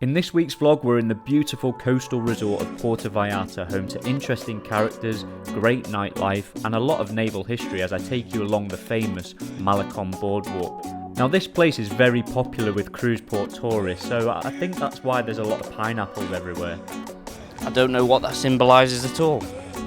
In this week's vlog, we're in the beautiful coastal resort of Puerto Vallarta, home to interesting characters, great nightlife, and a lot of naval history as I take you along the famous Malecon boardwalk. Now, this place is very popular with cruise port tourists, so I think that's why there's a lot of pineapples everywhere. I don't know what that symbolises at all.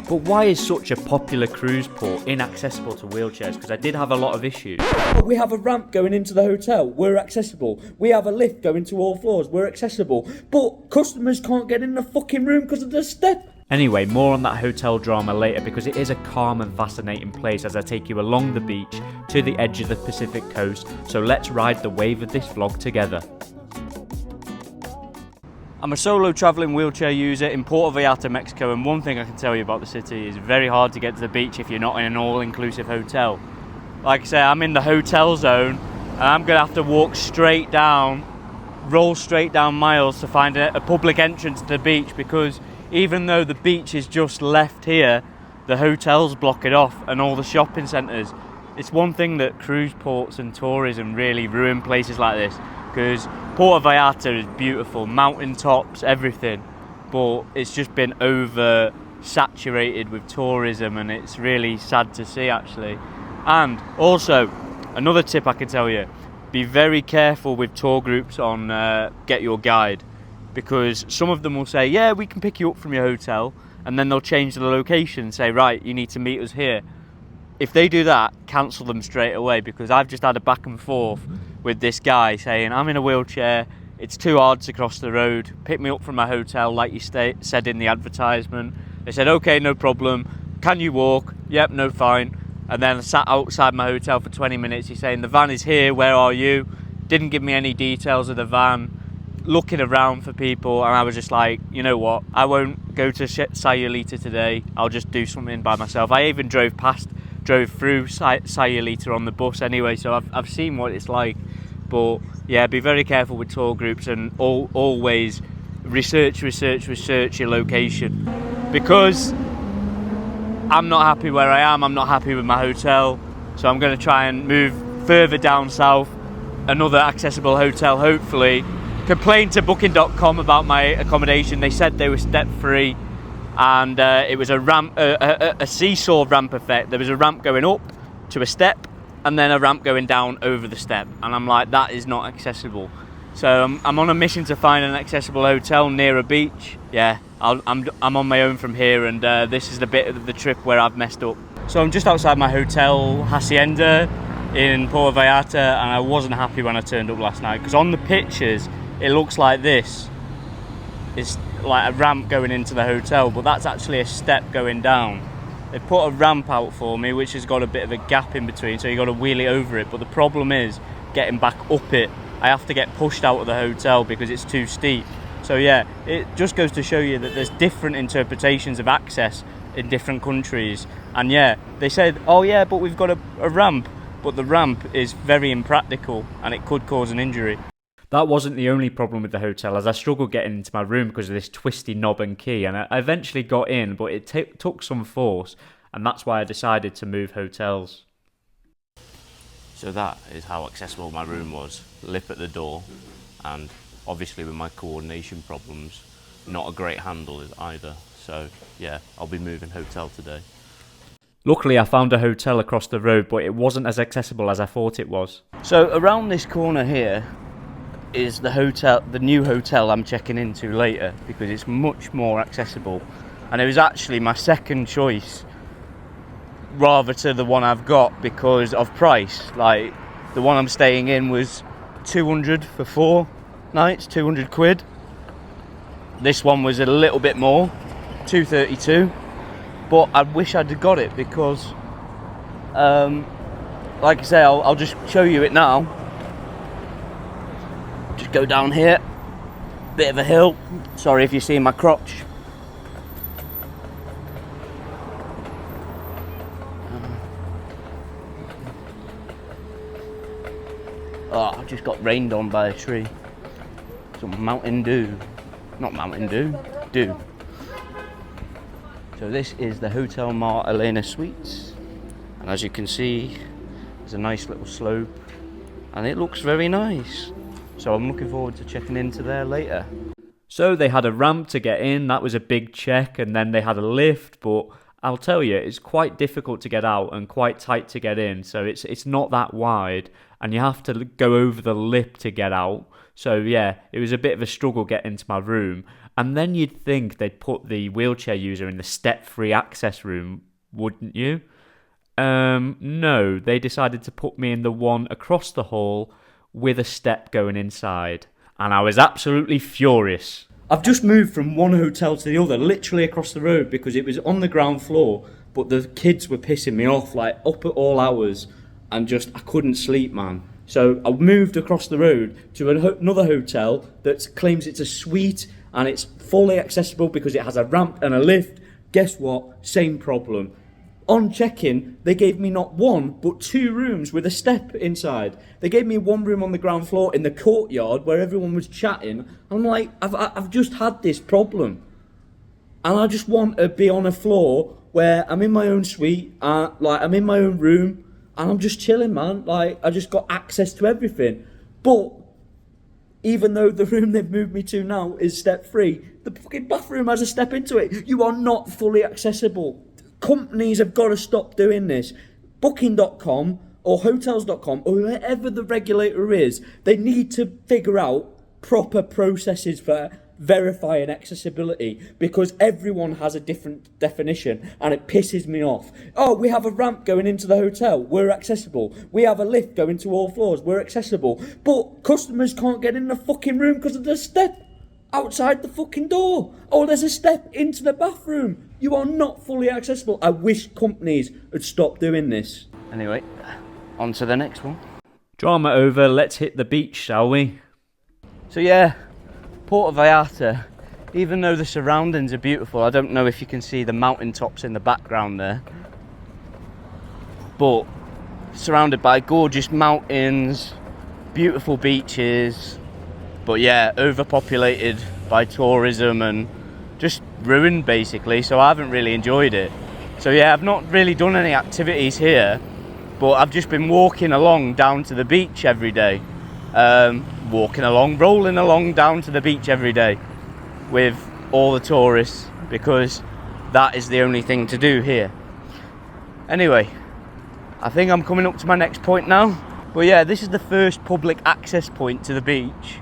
But why is such a popular cruise port inaccessible to wheelchairs? Because I did have a lot of issues. We have a ramp going into the hotel, we're accessible. We have a lift going to all floors, we're accessible. But customers can't get in the fucking room because of the step. Anyway, more on that hotel drama later, because it is a calm and fascinating place as I take you along the beach to the edge of the Pacific coast. So let's ride the wave of this vlog together. I'm a solo travelling wheelchair user in Puerto Vallarta, Mexico, and one thing I can tell you about the city is very hard to get to the beach if you're not in an all-inclusive hotel. Like I say, I'm in the hotel zone and I'm going to have to walk straight down, roll straight down miles to find a public entrance to the beach, because even though the beach is just left here, the hotels block it off and all the shopping centres. It's one thing that cruise ports and tourism really ruin places like this, because Puerto Vallarta is beautiful, mountain tops, everything, but it's just been over-saturated with tourism, and it's really sad to see, actually. And also, another tip I can tell you, be very careful with tour groups on Get Your Guide, because some of them will say, yeah, we can pick you up from your hotel, and then they'll change the location and say, right, you need to meet us here. If they do that, cancel them straight away, because I've just had a back and forth with this guy saying, I'm in a wheelchair, it's too hard to cross the road, pick me up from my hotel like you said in the advertisement. They said, okay, no problem, can you walk? Yep, no, fine. And then I sat outside my hotel for 20 minutes, he's saying, the van is here, where are you? Didn't give me any details of the van, looking around for people, and I was just like, you know what, I won't go to Sayulita today, I'll just do something by myself. I even drove through Sayulita on the bus anyway, so I've seen what it's like. But yeah, be very careful with tour groups, and always research your location, because I'm not happy where I am, I'm not happy with my hotel, so I'm going to try and move further down south, another accessible hotel hopefully. Complained to booking.com about my accommodation. They said they were step free, and it was a seesaw ramp effect. There was a ramp going up to a step and then a ramp going down over the step, and I'm like, that is not accessible. So I'm on a mission to find an accessible hotel near a beach. Yeah, I'm on my own from here, and this is the bit of the trip where I've messed up. So I'm just outside my hotel Hacienda in Puerto Vallarta, and I wasn't happy when I turned up last night, because on the pictures it looks like this. It's like a ramp going into the hotel, but that's actually a step going down. They put a ramp out for me which has got a bit of a gap in between, so you got to wheelie over it, but the problem is getting back up it. I have to get pushed out of the hotel because it's too steep. So yeah, it just goes to show you that there's different interpretations of access in different countries. And yeah, they said, oh yeah, but we've got a ramp, but the ramp is very impractical and it could cause an injury. That wasn't the only problem with the hotel, as I struggled getting into my room because of this twisty knob and key, and I eventually got in, but it took some force, and that's why I decided to move hotels. So that is how accessible my room was. Lip at the door, and obviously with my coordination problems, not a great handle either. So yeah, I'll be moving hotel today. Luckily I found a hotel across the road, but it wasn't as accessible as I thought it was. So around this corner here is the new hotel I'm checking into later, because it's much more accessible, and it was actually my second choice rather to the one I've got because of price. Like, the one I'm staying in was 200 for 4 nights, 200 quid. This one was a little bit more, 232, but I wish I'd have got it because like I say, I'll just show you it now. Just go down here, bit of a hill, sorry if you see my crotch. Oh, I just got rained on by a tree. Some Mountain Dew. Not Mountain Dew, dew. So this is the Hotel Mar Elena Suites, and as you can see, there's a nice little slope, and it looks very nice. So I'm looking forward to checking into there later. So they had a ramp to get in, that was a big check, and then they had a lift, but I'll tell you, it's quite difficult to get out and quite tight to get in, so it's not that wide, and you have to go over the lip to get out. So yeah, it was a bit of a struggle getting into my room, and then you'd think they'd put the wheelchair user in the step-free access room, wouldn't you? No, they decided to put me in the one across the hall with a step going inside, and I was absolutely furious. I've just moved from one hotel to the other, literally across the road, because it was on the ground floor, but the kids were pissing me off, like, up at all hours, and just, I couldn't sleep, man. So I moved across the road to another hotel that claims it's a suite, and it's fully accessible because it has a ramp and a lift. Guess what? Same problem. On check-in, they gave me not one, but 2 rooms with a step inside. They gave me one room on the ground floor in the courtyard where everyone was chatting. I'm like, I've just had this problem. And I just want to be on a floor where I'm in my own suite, like I'm in my own room, and I'm just chilling, man. Like, I just got access to everything. But even though the room they've moved me to now is step-free, the fucking bathroom has a step into it. You are not fully accessible. Companies have got to stop doing this. Booking.com or Hotels.com or whoever the regulator is, they need to figure out proper processes for verifying accessibility, because everyone has a different definition and it pisses me off. Oh, we have a ramp going into the hotel, we're accessible. We have a lift going to all floors, we're accessible. But customers can't get in the fucking room because of the step outside the fucking door. Oh, there's a step into the bathroom. You are not fully accessible. I wish companies would stop doing this. Anyway, on to the next one. Drama over, let's hit the beach, shall we? So yeah, Puerto Vallarta, even though the surroundings are beautiful, I don't know if you can see the mountaintops in the background there, but surrounded by gorgeous mountains, beautiful beaches, but yeah, overpopulated by tourism and just ruined basically, so I haven't really enjoyed it. So yeah, I've not really done any activities here, but I've just been walking along down to the beach every day. Rolling along down to the beach every day with all the tourists, because that is the only thing to do here. Anyway, I think I'm coming up to my next point now. But yeah, this is the first public access point to the beach.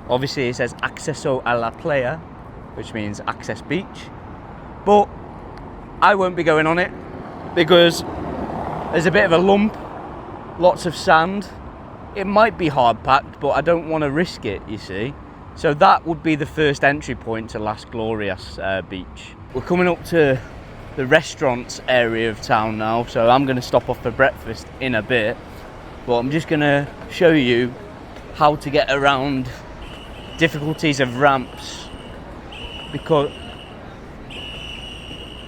Obviously it says Acceso a la Playa, which means access beach. But I won't be going on it because there's a bit of a lump, lots of sand. It might be hard packed, but I don't want to risk it, you see. So that would be the first entry point to Las Glorias beach. We're coming up to the restaurants area of town now, so I'm going to stop off for breakfast in a bit. But I'm just going to show you how to get around difficulties of ramps, because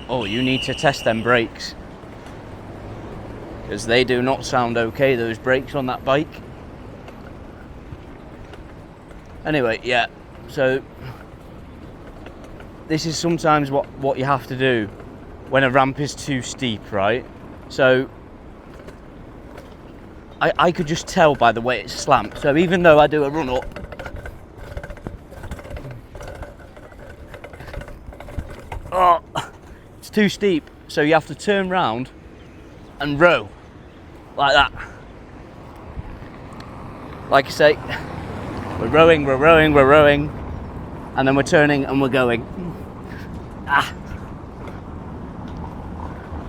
you need to test them brakes, because they do not sound okay, those brakes on that bike. Anyway, yeah, so this is sometimes what you have to do when a ramp is too steep, right? So I could just tell by the way it's slamped. So even though I do a run up, it's too steep, so you have to turn round and row like that. Like I say, we're rowing, and then we're turning and we're going.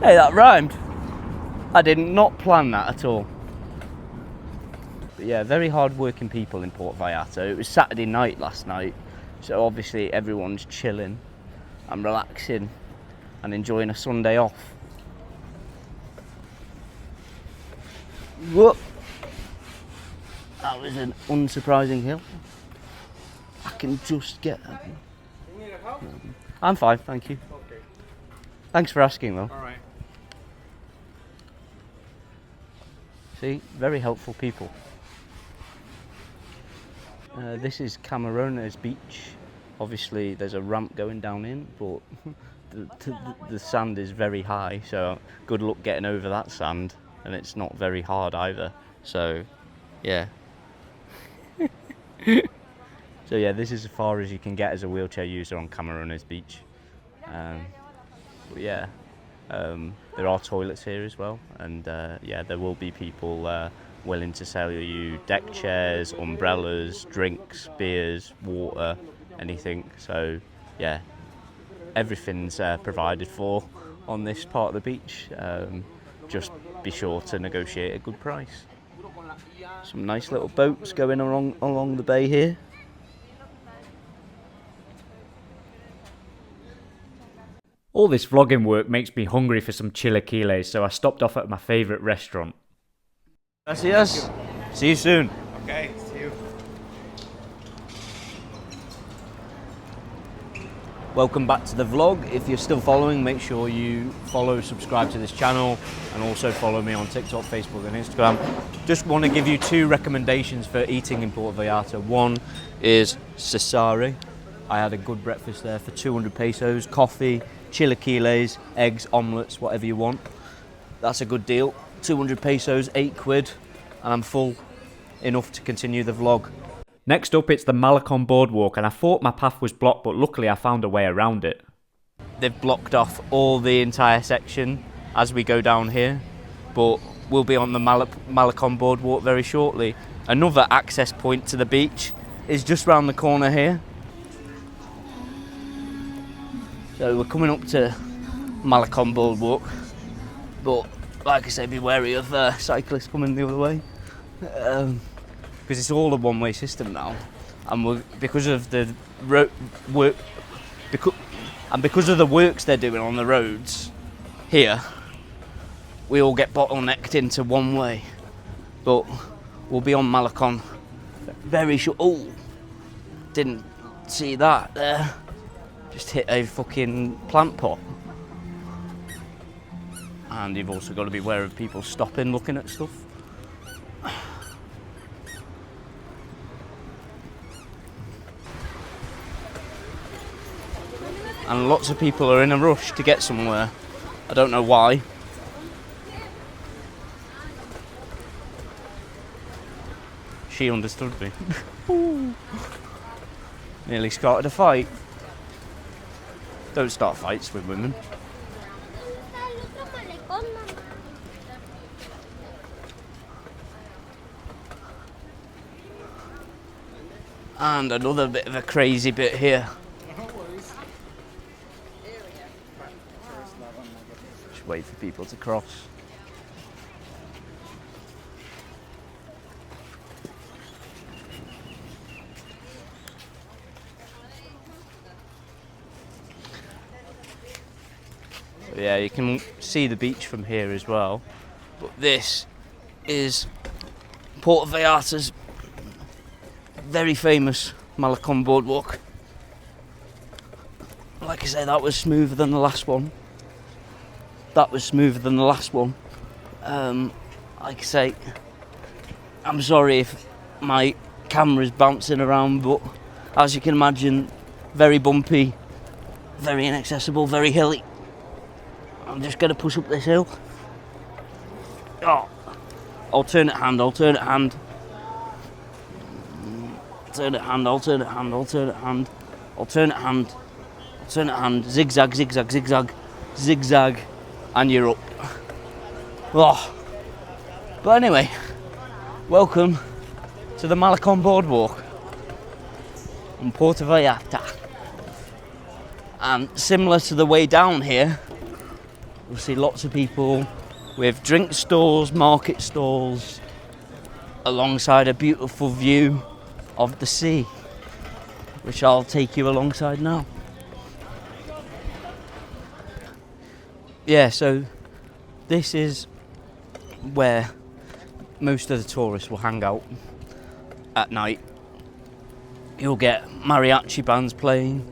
Hey, that rhymed. I did not plan that at all. But yeah, very hard working people in Puerto Vallarta. It was Saturday night last night, so obviously everyone's chilling and relaxing and enjoying a Sunday off. Whoop! That was an unsurprising hill. I can just get that. You need help? I'm fine, thank you. Okay. Thanks for asking though. Alright. See, very helpful people. This is Camarones Beach. Obviously there's a ramp going down in, but the sand is very high, so good luck getting over that sand, and it's not very hard either. So, yeah. So yeah, this is as far as you can get as a wheelchair user on Camarones Beach. But yeah, there are toilets here as well, and yeah, there will be people willing to sell you deck chairs, umbrellas, drinks, beers, water, anything. So yeah, everything's provided for on this part of the beach. Just be sure to negotiate a good price. Some nice little boats going along the bay here. All this vlogging work makes me hungry for some chilaquiles, so I stopped off at my favourite restaurant. Gracias. See you soon. Okay, see you. Welcome back to the vlog. If you're still following, make sure you follow, subscribe to this channel, and also follow me on TikTok, Facebook and Instagram. Just want to give you 2 recommendations for eating in Puerto Vallarta. One is Cesare. I had a good breakfast there for 200 pesos, coffee, chilaquiles, eggs, omelettes, whatever you want. That's a good deal. 200 pesos, 8 quid, and I'm full enough to continue the vlog. Next up, it's the Malecon boardwalk, and I thought my path was blocked, but luckily I found a way around it. They've blocked off all the entire section as we go down here, but we'll be on the Malecon boardwalk very shortly. Another access point to the beach is just round the corner here. So we're coming up to Malecon boardwalk, but like I say, be wary of cyclists coming the other way. Because it's all a one-way system now, and because of the work, because of the works they're doing on the roads here, we all get bottlenecked into one way. But we'll be on Malecon very short. Oh, didn't see that there. Just hit a fucking plant pot. And you've also got to be aware of people stopping, looking at stuff. And lots of people are in a rush to get somewhere. I don't know why. She understood me. Nearly started a fight. Don't start fights with women. And another bit of a crazy bit here. Just wait for people to cross. So yeah, you can see the beach from here as well. But this is Puerto Vallarta's very famous Malecon boardwalk. Like I say, that was smoother than the last one. Like I say, I'm sorry if my camera's bouncing around, but as you can imagine, very bumpy, very inaccessible, very hilly. I'm just going to push up this hill. Oh, alternate hand. Alternate hand, zigzag, zigzag, zigzag, zigzag, and you're up. Oh. But anyway, welcome to the Malecon boardwalk in Puerto Vallarta. And similar to the way down here, we'll see lots of people with drink stalls, market stalls, alongside a beautiful view of the sea, which I'll take you alongside now. Yeah, so this is where most of the tourists will hang out at night. You'll get mariachi bands playing.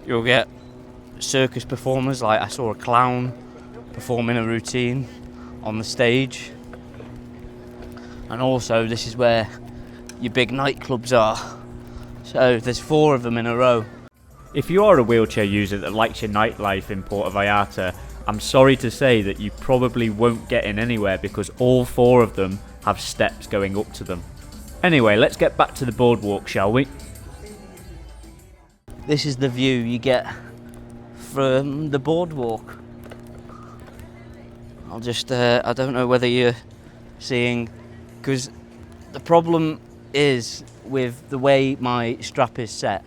You'll get circus performers, like I saw a clown performing a routine on the stage. And also this is where your big nightclubs are. So there's 4 of them in a row. If you are a wheelchair user that likes your nightlife in Puerto Vallarta, I'm sorry to say that you probably won't get in anywhere because all 4 of them have steps going up to them. Anyway, let's get back to the boardwalk, shall we? This is the view you get from the boardwalk. I'll just, I don't know whether you're seeing, because the problem is with the way my strap is set,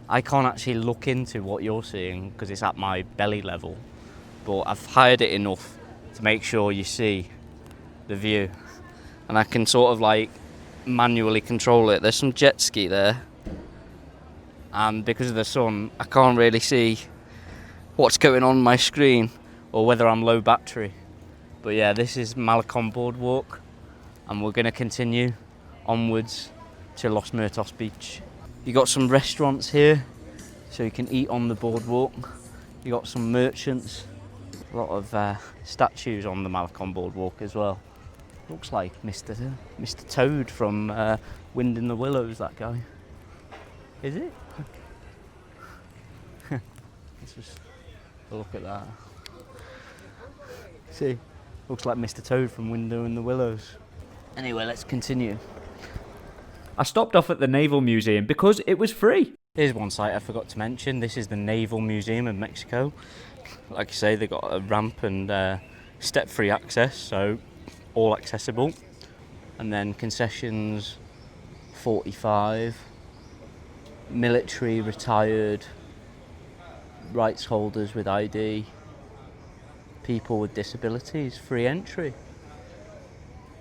I can't actually look into what you're seeing because it's at my belly level, but I've hired it enough to make sure you see the view, and I can sort of like manually control it. There's some jet ski there, and because of the sun I can't really see what's going on my screen or whether I'm low battery. But yeah, this is Malecon Boardwalk, and we're going to continue onwards to Los Muertos Beach. You got some restaurants here, so you can eat on the boardwalk. You got some merchants, a lot of statues on the Malecon Boardwalk as well. Looks like Mr. Toad from Wind in the Willows, that guy. Is it? Let's just have a look at that. See, looks like Mr. Toad from Wind in the Willows. Anyway, let's continue. I stopped off at the Naval Museum because it was free. Here's one site I forgot to mention. This is the Naval Museum of Mexico. Like you say, they've got a ramp and step-free access, so all accessible. And then concessions, 45, military, retired, rights holders with ID, people with disabilities, free entry.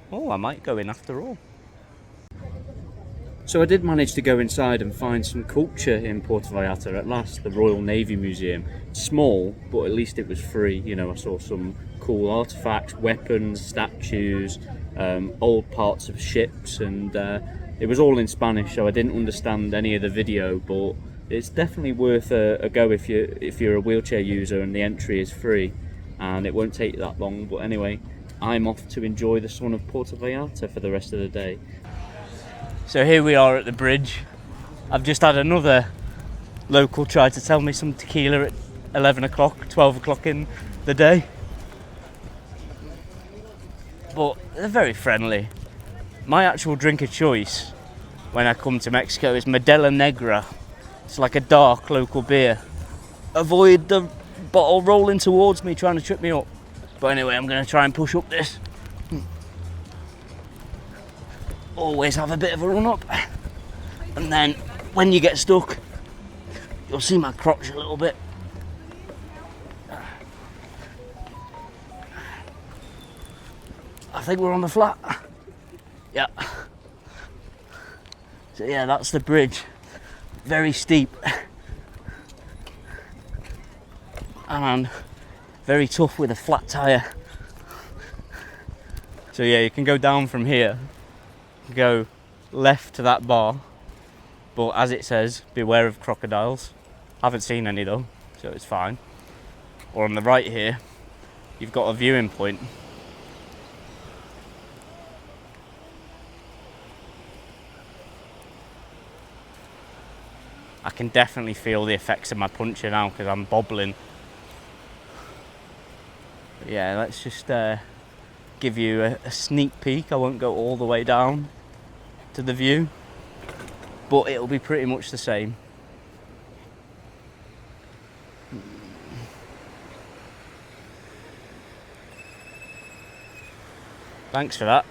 Oh, I might go in after all. So I did manage to go inside and find some culture in Puerto Vallarta at last, the Royal Navy Museum. Small, but at least it was free. You know, I saw some cool artefacts, weapons, statues, old parts of ships, and it was all in Spanish, so I didn't understand any of the video, but it's definitely worth a go if you're a wheelchair user, and the entry is free, and it won't take you that long. But anyway, I'm off to enjoy the sun of Puerto Vallarta for the rest of the day. So here we are at the bridge. I've just had another local try to sell me some tequila at 11 o'clock, 12 o'clock in the day. But they're very friendly. My actual drink of choice when I come to Mexico is Modelo Negra. It's like a dark local beer. Avoid the bottle rolling towards me trying to trip me up. But anyway, I'm going to try and push up this. Always have a bit of a run up, and then when you get stuck you'll see my crotch a little bit. I think we're on the flat. Yeah. So yeah, that's the bridge. Very steep and very tough with a flat tire. So yeah, you can go down from here, go left to that bar, but as it says, beware of crocodiles. Haven't seen any though, so it's fine. Or on the right here, you've got a viewing point. I can definitely feel the effects of my puncher now because I'm bobbling. But yeah, let's just give you a sneak peek. I won't go all the way down to the view, but it'll be pretty much the same. Thanks for that.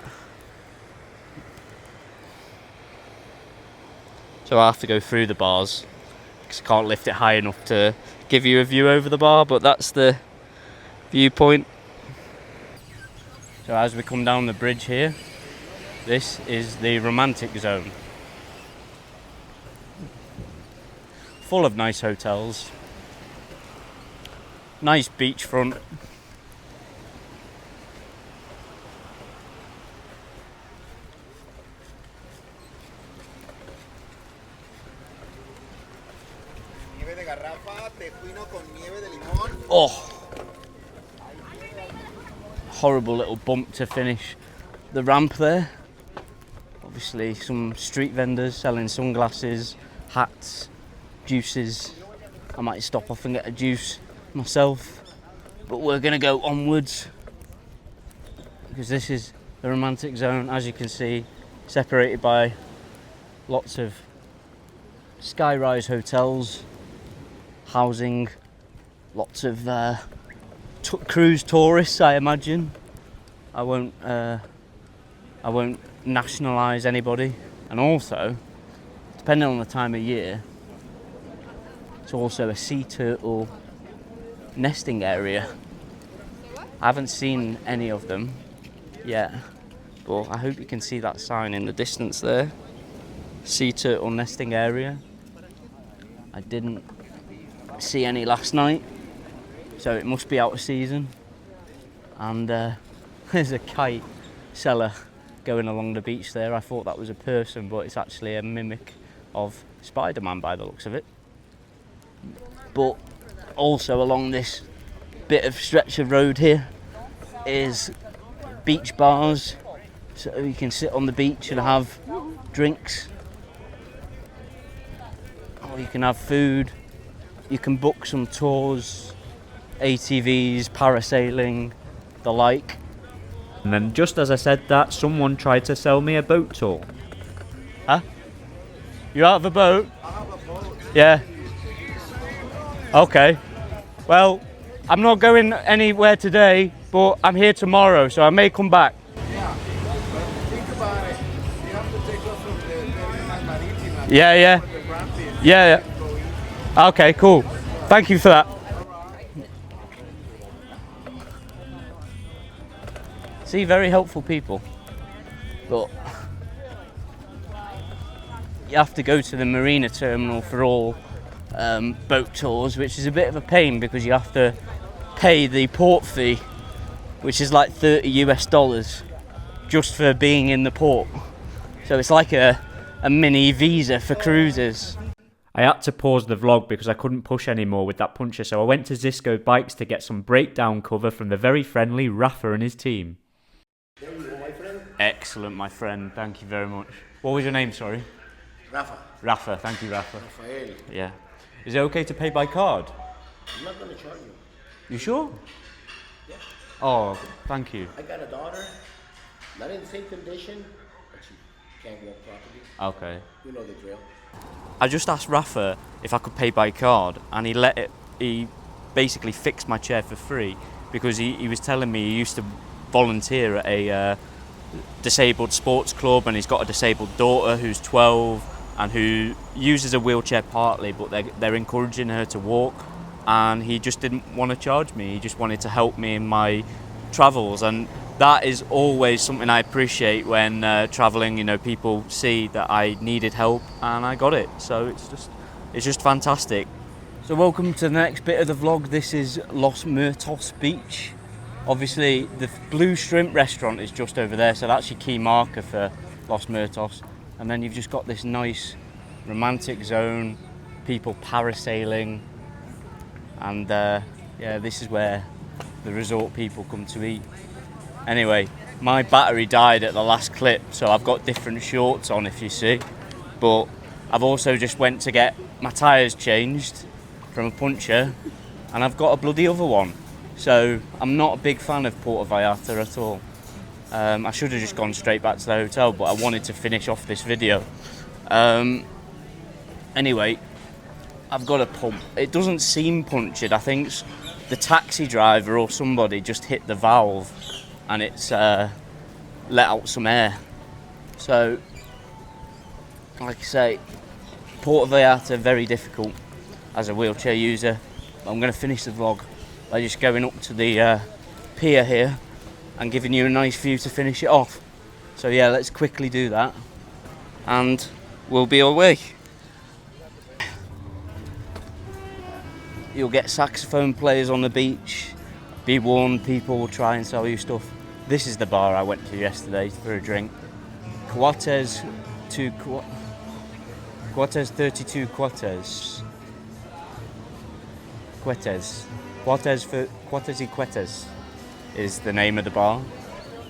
So I have to go through the bars because I can't lift it high enough to give you a view over the bar, but that's the viewpoint. So as we come down the bridge here, this is the romantic zone. Full of nice hotels, nice beachfront. Oh, horrible little bump to finish the ramp there. Obviously some street vendors selling sunglasses, hats, juices, I might stop off and get a juice myself, but we're gonna go onwards because this is the romantic zone, as you can see, separated by lots of sky-rise hotels, housing, lots of cruise tourists, I imagine. I won't nationalise anybody, and also, depending on the time of year, it's also a sea turtle nesting area. I haven't seen any of them yet, but I hope you can see that sign in the distance there. Sea turtle nesting area. I didn't see any last night, so it must be out of season. And there's a kite seller going along the beach there. I thought that was a person, but it's actually a mimic of Spider-Man by the looks of it. But also along this bit of stretch of road here is beach bars, so you can sit on the beach and have drinks, or you can have food. You can book some tours, ATVs, parasailing, the like. And then just as I said that, someone tried to sell me a boat tour. Huh? You out of a boat? I have a boat. Yeah. Okay. Well, I'm not going anywhere today, but I'm here tomorrow, so I may come back. Yeah, but think about it. You have to take off from the Terminal Marítima. Yeah. The ramping. Yeah. Go easy. Okay, cool. Thank you for that. See, very helpful people. But you have to go to the marina terminal for all boat tours, which is a bit of a pain because you have to pay the port fee, which is like $30 just for being in the port. So it's like a mini visa for cruises. I had to pause the vlog because I couldn't push anymore with that puncher, so I went to Zisco Bikes to get some breakdown cover from the very friendly Rafa and his team. There you go, my friend. Excellent, my friend. Thank you very much. What was your name, sorry? Rafa. Rafa. Thank you, Rafa. Rafael. Yeah. Is it okay to pay by card? I'm not going to charge you. You sure? Yeah. Oh, thank you. I got a daughter, not in the same condition, but she can't walk properly. Okay. You know the drill. I just asked Rafa if I could pay by card, and he basically fixed my chair for free because he was telling me he used to volunteer at a disabled sports club, and he's got a disabled daughter who's 12 and who uses a wheelchair partly, but they're encouraging her to walk, and he just didn't want to charge me. He just wanted to help me in my travels, and that is always something I appreciate when traveling. You know, people see that I needed help and I got it, so it's just fantastic. So welcome to the next bit of the vlog. This is Los Muertos Beach. Obviously the Blue Shrimp restaurant is just over there, so that's your key marker for Los Muertos. And then you've just got this nice romantic zone, people parasailing, and yeah, this is where the resort people come to eat. Anyway, my battery died at the last clip, so I've got different shorts on, if you see. But I've also just went to get my tyres changed from a puncture, and I've got a bloody other one. So I'm not a big fan of Puerto Vallarta at all. I should have just gone straight back to the hotel, but I wanted to finish off this video. Anyway, I've got a pump. It doesn't seem punctured. I think the taxi driver or somebody just hit the valve and it's let out some air. So, like I say, Puerto Vallarta, very difficult as a wheelchair user. I'm going to finish the vlog by just going up to the pier here and giving you a nice view to finish it off. So yeah, let's quickly do that and we'll be away. You'll get saxophone players on the beach. Be warned, people will try and sell you stuff. This is the bar I went to yesterday for a drink. Cuates 32 Cuates. Cuates y Cuetes is the name of the bar.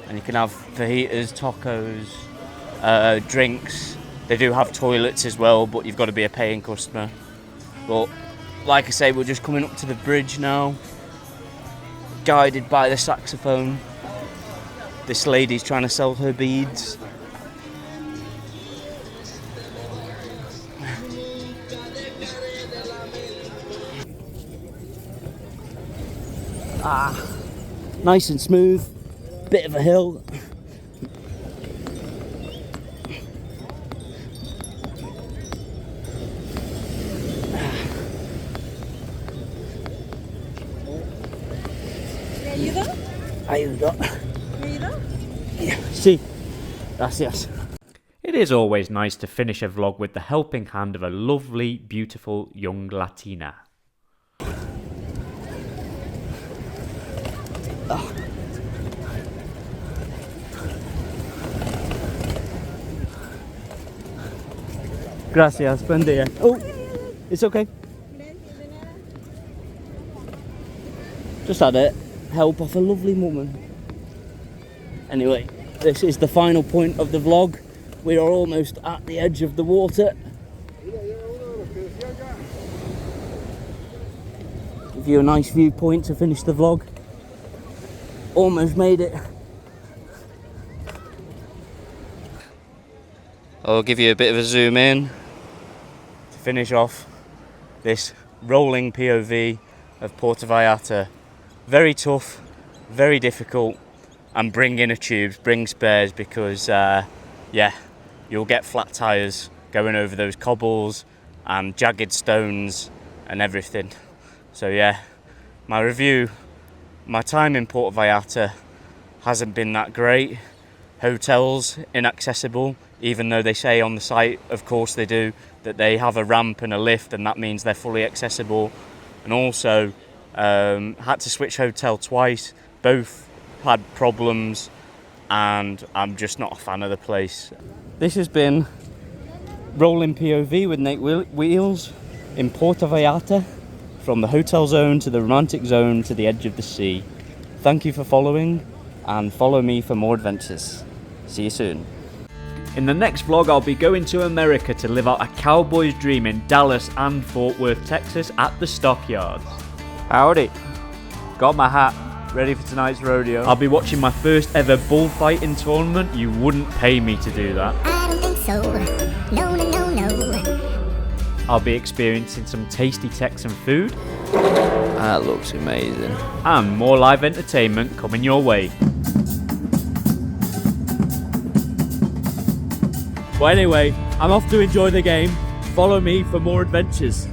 And you can have fajitas, tacos, drinks. They do have toilets as well, but you've got to be a paying customer. But like I say, we're just coming up to the bridge now, guided by the saxophone. This lady's trying to sell her beads. Nice and smooth, bit of a hill. Ayuda. Sí. Gracias. It is always nice to finish a vlog with the helping hand of a lovely, beautiful young Latina. Gracias, buen día. Oh, it's okay. Just had it. Help off a lovely woman. Anyway, this is the final point of the vlog. We are almost at the edge of the water. Give you a nice viewpoint to finish the vlog. Almost made it. I'll give you a bit of a zoom in to finish off this rolling POV of Puerto Vallarta. Very tough, very difficult, and bring inner tubes, bring spares, because yeah, you'll get flat tyres going over those cobbles and jagged stones and everything. So yeah, my review, my time in Puerto Vallarta hasn't been that great. Hotels inaccessible, even though they say on the site, of course they do, that they have a ramp and a lift, and that means they're fully accessible. And also had to switch hotel twice, both had problems, and I'm just not a fan of the place. This has been Rolling POV with Nate Wheelz in Puerto Vallarta, from the hotel zone to the romantic zone to the edge of the sea. Thank you for following, and follow me for more adventures. See you soon. In the next vlog, I'll be going to America to live out a cowboy's dream in Dallas and Fort Worth, Texas at the stockyards. Howdy. Got my hat, ready for tonight's rodeo. I'll be watching my first ever bullfighting tournament. You wouldn't pay me to do that. I don't think so. No, no, no, no. I'll be experiencing some tasty Texan food. That looks amazing. And more live entertainment coming your way. Well, anyway, I'm off to enjoy the game. Follow me for more adventures.